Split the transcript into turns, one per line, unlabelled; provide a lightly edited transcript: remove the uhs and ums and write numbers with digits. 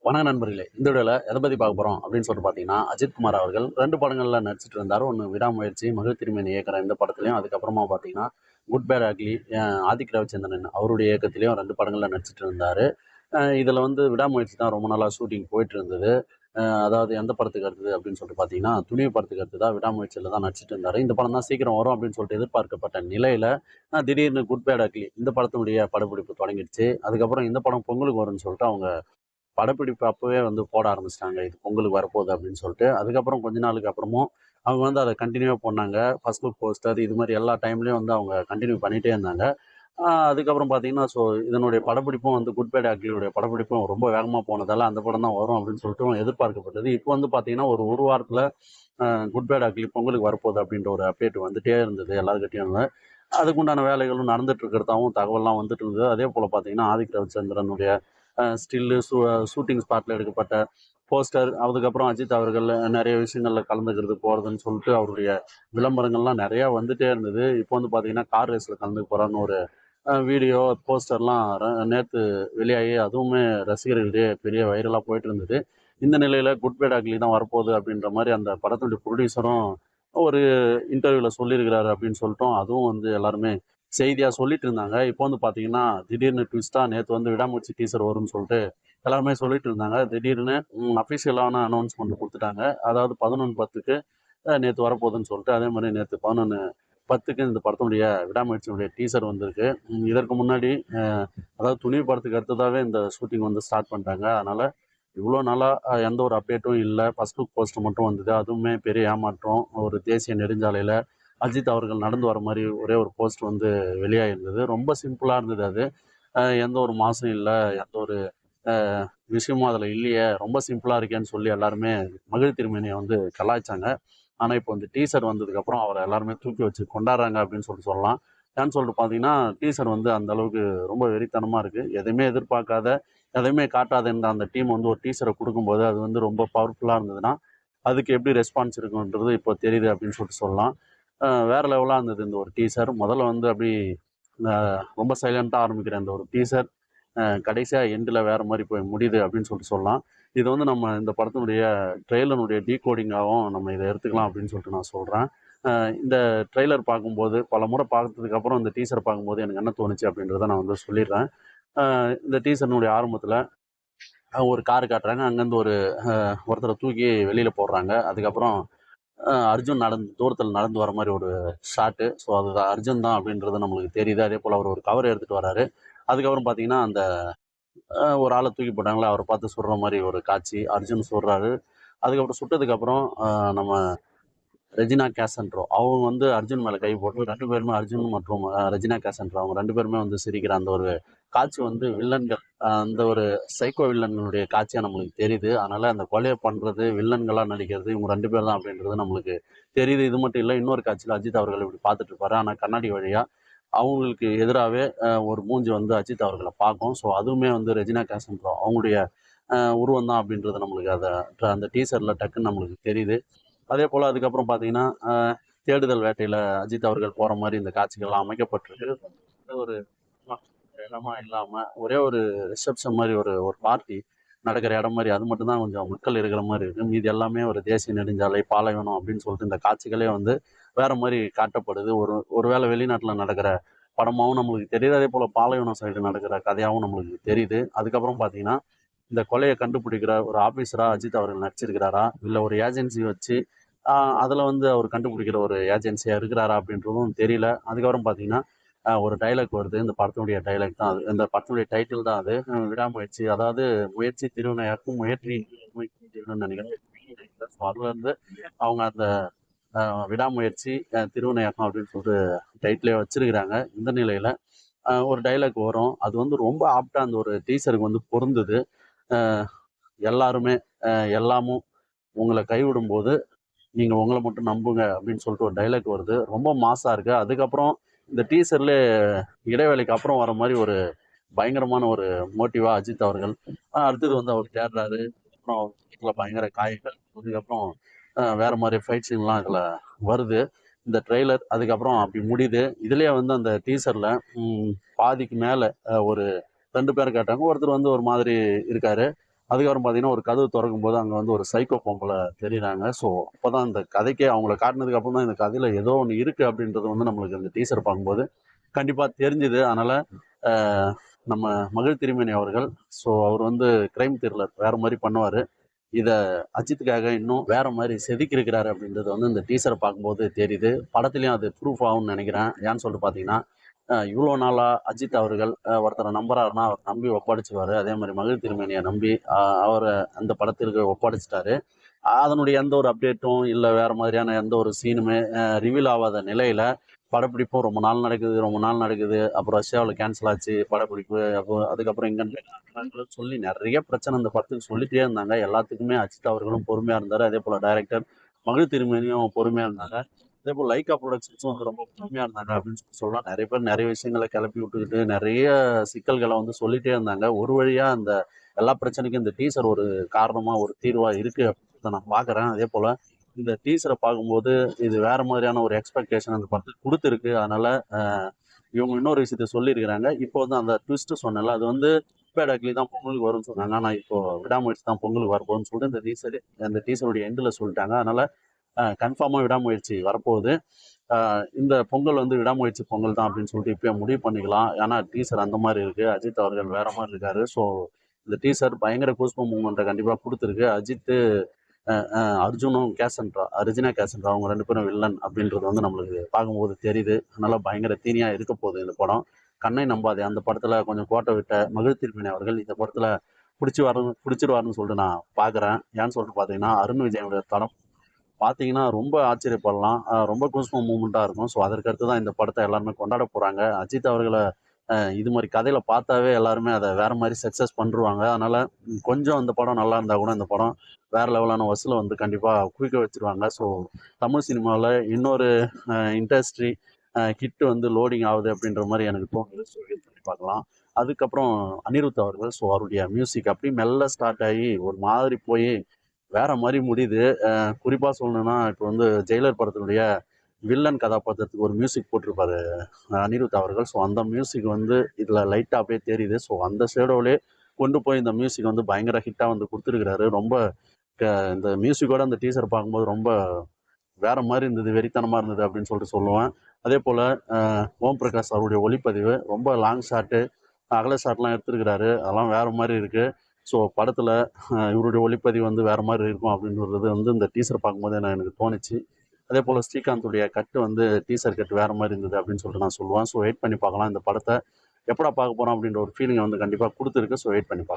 வணக்கம் நண்பர்களே. இந்த வீடியோல எத பத்தி பார்க்க போறோம் அப்படின்னு சொல்லிட்டு பார்த்தீங்கன்னா, அஜித் குமார் அவர்கள் 2 படங்கள்ல நடிச்சிட்டு இருந்தாரு. ஒண்ணு விடாமுயற்சி, மகிழ் திருமேனி இயக்குற இந்த படத்துலயும், அதுக்கப்புறமா பார்த்தீங்கன்னா, good bad ugly Adhik Ravichandran அவருடைய இயக்கத்திலயும் 2 படங்கள்ல நடிச்சிட்டு இருந்தாரு. இதுல வந்து விடாமுயற்சி தான் ரொம்ப நாளா ஷூட்டிங் போயிட்டு இருந்தது. அதாவது எந்த படத்துக்கு அடுத்தது அப்படின்னு சொல்லிட்டு பார்த்தீங்கன்னா, துணிவு படத்துக்கு அடுத்ததா விடாமுயற்சியில தான் நடிச்சிட்டு இருந்தாரு. இந்த படம் தான் சீக்கிரம் வரும் அப்படின்னு சொல்லிட்டு எதிர்பார்க்கப்பட்ட நிலையில, திடீர்னு குட் பேட் அக்லி இந்த படத்தினுடைய படப்பிடிப்பு தொடங்கிடுச்சு. அதுக்கப்புறம் இந்த படம் பொங்கலுக்கு வரும்ன்னு சொல்லிட்டு அவங்க படப்பிடிப்பு அப்பவே வந்து போட ஆரம்பிச்சுட்டாங்க. இது பொங்கலுக்கு வரப்போகுது அப்படின்னு சொல்லிட்டு. அதுக்கப்புறம் கொஞ்ச நாளுக்கு அப்புறமும் அவங்க வந்து அத கன்டினியூவா பண்ணாங்க. ஃபர்ஸ்ட் லுக் போஸ்டர் இது மாரி எல்லா டைம்லயும் வந்து அவங்க கன்டின்யூ பண்ணிட்டே இருந்தாங்க. அதுக்கப்புறம் பார்த்தீங்கன்னா, இதனுடைய படப்பிடிப்பும் வந்து குட் பேட் அக்லியுடைய படப்பிடிப்பும் ரொம்ப வேகமா போனதால, அந்த படம் தான் வரும் அப்படின்னு சொல்லிட்டு எதிர்பார்க்கப்பட்டது. இப்போ வந்து பார்த்தீங்கன்னா, ஒரு வாரத்தில அ குட் பேட் அக்லி பொங்கலுக்கு வரப்போகுது அப்படின்ற ஒரு அப்டேட் வந்துட்டே இருந்தது எல்லார்கிட்டயும் இருந்து. அதுக்குண்டான வேலைகளும் நடந்துட்டு இருக்கிறதாவும் தகவல்லாம் வந்துட்டு இருந்தது. அதேபோல பார்த்தீங்கன்னா, ஆதிக் ரவிச்சந்திரனுடைய ஸ்டில்லு, ஷூட்டிங் ஸ்பாட்ல எடுக்கப்பட்ட போஸ்டர், அதுக்கப்புறம் அஜித் அவர்கள் நெறைய விஷயங்கள்ல கலந்துக்கிறது போறதுன்னு சொல்லிட்டு அவருடைய விளம்பரங்கள்லாம் நெறையா வந்துட்டே இருந்தது. இப்போ வந்து பார்த்தீங்கன்னா, கார் ரேஸ்ல கலந்துக்க போறார்ன்னு ஒரு வீடியோ, போஸ்டர்லாம் நேத்து வெளியாகி அதுவுமே ரசிகர்களிடையே பெரிய வைரலா போயிட்டு இருந்தது. இந்த நிலையில குட் பேட் அக்லி தான் வரப்போகுது அப்படின்ற மாரி அந்த படத்துடைய புரொடியூசரும் ஒரு இன்டர்வியூல சொல்லியிருக்கிறாரு அப்படின்னு சொல்லிட்டோம். அதுவும் வந்து எல்லாருமே செய்தியா சொல்லிட்டு இருந்தாங்க. இப்போ வந்து பார்த்தீங்கன்னா, திடீர்னு ட்விஸ்ட்டா நேத்து வந்து விடாமுயற்சி டீசர் வரும்ன்னு சொல்லிட்டு எல்லாருமே சொல்லிட்டு இருந்தாங்க. திடீர்னு அஃபிஷியலான அனௌன்ஸ்மெண்ட் குடுத்துட்டாங்க. அதாவது 11:10க்கு நேத்து வரப்போகுதுன்னு சொல்லிட்டு, அதே மாரி நேத்து 11:10க்கு இந்த படத்தினுடைய விடாமுயற்சியினுடைய டீசர் வந்திருக்கு. இதற்கு முன்னாடி அ அதாவது துணிவு படத்துக்கு அடுத்ததாவே இந்த ஷூட்டிங் வந்து ஸ்டார்ட் பண்ணிட்டாங்க. அதனால இவ்வளோ நாளா எந்த ஒரு அப்டேட்டும் இல்ல. ஃபர்ஸ்ட் லுக் போஸ்டர் மட்டும் வந்தது. அதுவுமே பெரிய ஏமாற்றம். ஒரு தேசிய நெடுஞ்சாலையில அஜித் அவர்கள் நடந்து வர மாரி ஒரே ஒரு போஸ்ட் வந்து வெளியாகியிருந்தது. ரொம்ப சிம்பிளா இருந்தது அது. எந்த ஒரு மாசும் இல்ல. எந்த ஒரு அ விஷயமும் அதில இல்லையே! ரொம்ப சிம்பிளா இருக்கேன்னு சொல்லி எல்லாருமே மகிழ் திருமேனிய வந்து கலாய்ச்சாங்க. ஆனா, இப்போ இந்த டீசர் வந்ததுக்கப்புறம் அவர எல்லாருமே தூக்கி வச்சு கொண்டாடுறாங்க அப்படின்னு சொல்லிட்டு சொல்லலாம். ஏன்னு சொல்லிட்டு பார்த்தீங்கன்னா, டீசர் வந்து அந்த அளவுக்கு ரொம்ப வெறித்தனமா இருக்கு. எதையுமே எதிர்பார்க்காத, எதையுமே காட்டாத இந்த அந்த டீம் வந்து ஒரு டீசர குடுக்கும்போது, அது வந்து ரொம்ப பவர்ஃபுல்லா இருந்ததுன்னா, அதுக்கு எப்படி ரெஸ்பான்ஸ் இருக்குன்றது இப்போ தெரியுது அப்படின்னு சொல்லிட்டு சொல்லலாம். வேற லெவலா இருந்தது இந்த ஒரு டீசர். முதல்ல வந்து அப்படி அ ரொம்ப சைலன்ட்டா ஆரம்பிக்கிற இந்த ஒரு டீசர், கடைசியா எண்டுல வேற மாரி போய் முடியுது அப்படின்னு சொல்லிட்டு சொல்லலாம். இது வந்து நம்ம இந்த படத்தினுடைய ட்ரெய்லருடைய டீகோடிங்காவும் நம்ம இத எடுத்துக்கலாம் அப்படின்னு சொல்லிட்டு நான் சொல்றேன். இந்த ட்ரெய்லர் பார்க்கும்போது, பலமுறை பார்த்ததுக்கு அப்புறம் இந்த டீசர் பார்க்கும்போது எனக்கு என்ன தோணுச்சு அப்படின்றத நான் வந்து சொல்லிடுறேன். இந்த டீசர்னுடைய ஆரம்பத்தில ஒரு கார் காட்டுறாங்க. அங்கேருந்து ஒருத்தர தூக்கி வெளியில போடுறாங்க. அதுக்கப்புறம் அர்ஜுன் தூரத்தில நடந்து வர மாரி ஒரு ஷாட்டு. அது அர்ஜுன் தான் அப்படின்றது நம்மளுக்கு தெரியுது. அதேபோல அவர் ஒரு கவர் எடுத்துட்டு வராரு. அதுக்கப்புறம் பார்த்தீங்கன்னா, அந்த ஒரு ஆள தூக்கி போட்டாங்கல்ல, அவர பார்த்து சுடுற மாரி ஒரு காட்சி. அர்ஜுன் சுடுறாரு. அதுக்கப்புறம் சுட்டதுக்கப்புறம் நம்ம ரெஜினா கேசன்ட்ரோ அவங்க வந்து அர்ஜுன் மேல கை போட்டு 2 பேருமே அர்ஜுன் மற்றும் ரெஜினா கேசன்ட்ரோ அவங்க 2 பேருமே வந்து சிரிக்கிற அந்த ஒரு காட்சி வந்து வில்லன்கள் அந்த ஒரு சைக்கோ வில்லன்களுடைய காட்சியா நம்மளுக்கு தெரியுது. அதனால அந்த கொலைய பண்றது, வில்லன்களா நடிக்கிறது இவங்க 2 பேர் தான் அப்படின்றது நம்மளுக்கு தெரியுது. இது மட்டும் இல்ல, இன்னொரு காட்சியில அஜித் அவர்கள் இப்படி பார்த்துட்டு இருப்பாரு. ஆனா கண்ணாடி வழியா அவங்களுக்கு எதிராவே ஒரு மூஞ்சி வந்து அஜித் அவர்கள பார்க்கும். அதுவுமே வந்து ரெஜினா கேசன்ட்ரோ அவங்களுடைய உருவம் தான் அப்படின்றது நம்மளுக்கு அந்த டீசர்ல டக்குன்னு நம்மளுக்கு தெரியுது. அதேபோல அதுக்கப்புறம் பார்த்தீங்கன்னா, தேடுதல் வேட்டையில அஜித் அவர்கள் போற மாரி இந்த காட்சிகள்லாம் அமைக்கப்பட்டிருக்கு. எந்த ஒரு இடமா இல்லாம, ஒரே ஒரு ரிசப்ஷன் மாரி ஒரு ஒரு பார்ட்டி நடக்கிற இடம் மாரி, அது மட்டும் தான் கொஞ்சம் மக்கள் இருக்கிற மாரி இருக்கு. மீதி எல்லாமே ஒரு தேசிய நெடுஞ்சாலை, பாலைவனம் அப்படின்னு சொல்லிட்டு இந்த காட்சிகளே வந்து வேற மாரி காட்டப்படுது. ஒரு வேளை வெளிநாட்டுல நடக்கிற படமாவும் நம்மளுக்கு தெரியுது. அதேபோல பாலைவனம் சைடு நடக்கிற கதையாவும் நம்மளுக்கு தெரியுது. அதுக்கப்புறம் பார்த்தீங்கன்னா, இந்த கொலைய கண்டுபிடிக்கிற ஒரு ஆபீசரா அஜித் அவர்கள் நடிச்சிருக்கிறாரா? இல்ல ஒரு ஏஜென்சி வச்சு அ அதுல வந்து அவர் கண்டுபிடிக்கிற ஒரு ஏஜென்சியா இருக்கிறாரா? அப்படின்றதும் தெரியல. அதுக்கப்புறம் பார்த்தீங்கன்னா, ஒரு டயலாக் வருது. இந்த படத்தினுடைய டயலாக் தான் அது. இந்த படத்தினுடைய டைட்டில் தான் அது. விடாமுயற்சி. அதாவது முயற்சி திருவினையாக்கும் முயற்றி முயற்சி திருவினைன்னு நெனைக்கிறேன். அதுலருந்து அவங்க அந்த அ விடாமுயற்சி திருவினையாக்கும் அப்படின்னு சொல்லிட்டு டைட்டிலே வச்சிருக்கிறாங்க. இந்த நிலையில ஒரு டயலாக் வரும். அது வந்து ரொம்ப ஆப்ட்டா அந்த ஒரு டீசருக்கு வந்து பொருந்துது. அ எல்லாருமே எல்லாமும் உங்கள கைவிடும்போது, நீங்க உங்கள மட்டும் நம்புங்க அப்படின்னு சொல்லிட்டு ஒரு டயலாக் வருது. ரொம்ப மாஸா இருக்கு. அதுக்கப்புறம் இந்த டீசர்லயே இடைவேளைக்கு அப்புறம் வர மாரி ஒரு பயங்கரமான ஒரு மோட்டிவா அஜித் அவர்கள், அடுத்தது வந்து அவர் தேடுறாரு. அப்புறம் அவருக்குள்ள பயங்கர காயங்கள். அதுக்கப்புறம் வேற மாரி ஃபைட் சீன்லாம் இதுல வருது. இந்த ட்ரெய்லர் அதுக்கப்புறம் அப்படி முடியுது. இதுலயே வந்து அந்த டீசர்ல ம் பாதிக்கு மேல ஒரு 2 பேர காட்டுறாங்க. ஒருத்தர் வந்து ஒரு மாதிரி இருக்காரு. அதுக்கப்புறம் பார்த்தீங்கன்னா, ஒரு கதவு தொறக்கும்போது அங்க வந்து ஒரு சைக்கோ பொம்பள தெரியிறாங்க. ஸோ, அப்பதான் இந்த கதைக்கே அவங்கள காட்டுனதுக்கு அப்புறம் தான் இந்த கதையில ஏதோ ஒண்ணு இருக்கு அப்படின்றது வந்து நம்மளுக்கு இந்த டீசர் பார்க்கும்போது கண்டிப்பா தெரிஞ்சுது. அதனால அ நம்ம மகிழ் திருமேனி அவர்கள், ஸோ அவர் வந்து கிரைம் த்ரில்லர் வேற மாரி பண்ணுவாரு. இத அஜித்துக்காக இன்னும் வேற மாரி செதுக்கியிருக்கிறாரு அப்படின்றது வந்து இந்த டீசர பார்க்கும்போது தெரியுது. படத்திலயும் அது ப்ரூஃப் ஆகும்னு நெனைக்கிறேன். ஏன்னு சொல்லிட்டு பார்த்தீங்கன்னா, இவ்வளோ நாளா அஜித் அவர்கள் ஒருத்தர நம்புறாருன்னா, அவர் நம்பி ஒப்படைச்சுருவாரு. அதே மாரி மகிழ் திருமேனிய நம்பி அவர அந்த படத்திற்கு ஒப்படைச்சுட்டாரு. அதனுடைய எந்த ஒரு அப்டேட்டும், இல்ல வேற மாதிரியான எந்த ஒரு சீனுமே ரிவீல் ஆவாத நிலையில, படப்பிடிப்பும் ரொம்ப நாள் நடக்குது, ரொம்ப நாள் நடக்குது. அப்புறம் ரஷ்யாவுல கேன்சல் ஆச்சு படப்பிடிப்பு. அப்போ அதுக்கப்புறம் இங்க சொல்லி நெறைய பிரச்சனை இந்த படத்துக்கு சொல்லிட்டே இருந்தாங்க. எல்லாத்துக்குமே அஜித் அவர்களும் பொறுமையா இருந்தாரு. அதேபோல டைரக்டர் மகிழ் திருமேனியும் பொறுமையா இருந்தாங்க. அதேபோல லைக்கா புரொடக்ஷன்ஸும் வந்து ரொம்ப பொறுமையா இருந்தாங்க அப்படின்னு சொல்லலாம். நெறைய பேர் நெறைய விஷயங்கள கெளப்பி விட்டுக்கிட்டு, நெறைய சிக்கல்கள வந்து சொல்லிட்டே இருந்தாங்க. ஒரு வழியா அந்த எல்லா பிரச்சனைக்கும் இந்த டீசர் ஒரு காரணமா, ஒரு தீர்வா இருக்கு அப்படின்றத நான் பார்க்குறேன். அதேபோல இந்த டீசர பார்க்கும்போது, இது வேற மாதிரியான ஒரு எக்ஸ்பெக்டேஷன் அந்த படத்துக்கு குடுத்திருக்கு. அதனால அ இவங்க இன்னொரு விஷயத்த சொல்லியிருக்கிறாங்க. இப்போ வந்து அந்த ட்விஸ்ட் சொன்னேன்ல, அது வந்து பேட் அக்லி தான் பொங்கலுக்கு வரும்னு சொன்னாங்க. ஆனா இப்போ விடாமுயற்சி தான் பொங்கலுக்கு வரப்போகுதுன்னு சொல்லிட்டு இந்த டீசருடைய எண்டுல சொல்லிட்டாங்க. அதனால கன்ஃபார்மா விடாமுயற்சி வரப்போகுது. அ இந்த பொங்கல் வந்து விடாமுயற்சி பொங்கல் தான் அப்படின்னு சொல்லிட்டு இப்பயே முடிவு பண்ணிக்கலாம். ஏன்னா டீசர் அந்த மாரி இருக்கு. அஜித் அவர்கள் வேற மாரி இருக்காரு. ஸோ இந்த டீசர் பயங்கர கூஸ்பம்ப் மூவ்மெண்ட்ட கண்டிப்பா குடுத்திருக்கு. அஜித்து, அர்ஜுனும் கேசன்ட்ரா, அர்ஜுனா கேசன்ட்ரா அவங்க 2 பேரும் வில்லன் அப்படின்றது வந்து நம்மளுக்கு பார்க்கும்போது தெரியுது. அதனால பயங்கர தீனியா இருக்க போகுது இந்த படம். கண்ணை நம்பாதே அந்த படத்துல கொஞ்சம் கோட்ட விட்ட மகிழ் திருமேனி அவர்கள் இந்த படத்துல புடிச்சிருவாருன்னு சொல்லிட்டு நான் பார்க்குறேன். ஏன்னு சொல்லிட்டு பார்த்தீங்கன்னா, அருண் விஜயனுடைய படம் பார்த்தீங்கன்னா, ரொம்ப ஆச்சரியப்படலாம். ரொம்ப கூஸ்பம்ப் மூவ்மெண்ட்டா இருக்கும். ஸோ, அதற்கு அடுத்து தான் இந்த படத்த எல்லாருமே கொண்டாட போறாங்க. அஜித் அவர்கள இது மாரி கதையில பார்த்தாவே எல்லாருமே அத வேற மாரி சக்சஸ் பண்ருவாங்க. அதனால கொஞ்சம் இந்த படம் நல்லா இருந்தா கூட இந்த படம் வேற லெவலான வசூல வந்து கண்டிப்பா குவிக்க வச்சுருவாங்க. ஸோ, தமிழ் சினிமாவுல இன்னொரு இண்டஸ்ட்ரி ஹிட் வந்து லோடிங் ஆவுது அப்படின்ற மாரி எனக்கு தோணுது. ஸோ, வெயிட் பண்ணி பார்க்கலாம். அதுக்கப்புறம் அனிருத் அவர்கள், ஸோ அவருடைய மியூசிக் அப்படியே மெல்ல ஸ்டார்ட் ஆயி ஒரு மாதிரி போயி வேற மாரி முடியுது. குறிப்பா சொல்லணும்னா, இப்போ வந்து ஜெயிலர் படத்தினுடைய வில்லன் கதாபாத்திரத்துக்கு ஒரு மியூசிக் போட்டிருப்பாரு அனிருத் அவர்கள். ஸோ அந்த மியூசிக் வந்து இதில லைட்டா அப்படியே தெரியுது. ஸோ அந்த ஷேடோலயே கொண்டு போய் இந்த மியூசிக் வந்து பயங்கர ஹிட்டா வந்து குடுத்துருக்கிறாரு. ரொம்ப க இந்த மியூசிக்கோட அந்த டீசர் பார்க்கும்போது ரொம்ப வேற மாரி இருந்தது. வெறித்தனமா இருந்தது அப்படின்னு சொல்லிட்டு சொல்லுவேன். அதேபோல அ ஓம் பிரகாஷ் அவருடைய ஒளிப்பதிவு ரொம்ப லாங் ஷாட்டு, அகல ஷாட்லாம் எடுத்திருக்கிறாரு. அதெல்லாம் வேற மாரி இருக்கு. ஸோ படத்தில இவருடைய ஒளிப்பதிவு வந்து வேற மாரி இருக்கும் அப்படின்றது வந்து இந்த டீசர் பார்க்கும்போதே எனக்கு தோணுச்சு. அதேபோல ஸ்ரீகாந்துடைய கட் வந்து டீசர் கட் வேற மாரி இருந்தது அப்படின்னு சொல்லிட்டு நான் சொல்லுவேன். ஸோ வெயிட் பண்ணி பார்க்கலாம். இந்த படத்த எப்படா பார்க்க போறோம் அப்படின்ற ஒரு ஃபீலிங்க வந்து கண்டிப்பா குடுத்துருக்கு. ஸோ வெயிட் பண்ணி பார்க்கலாம்.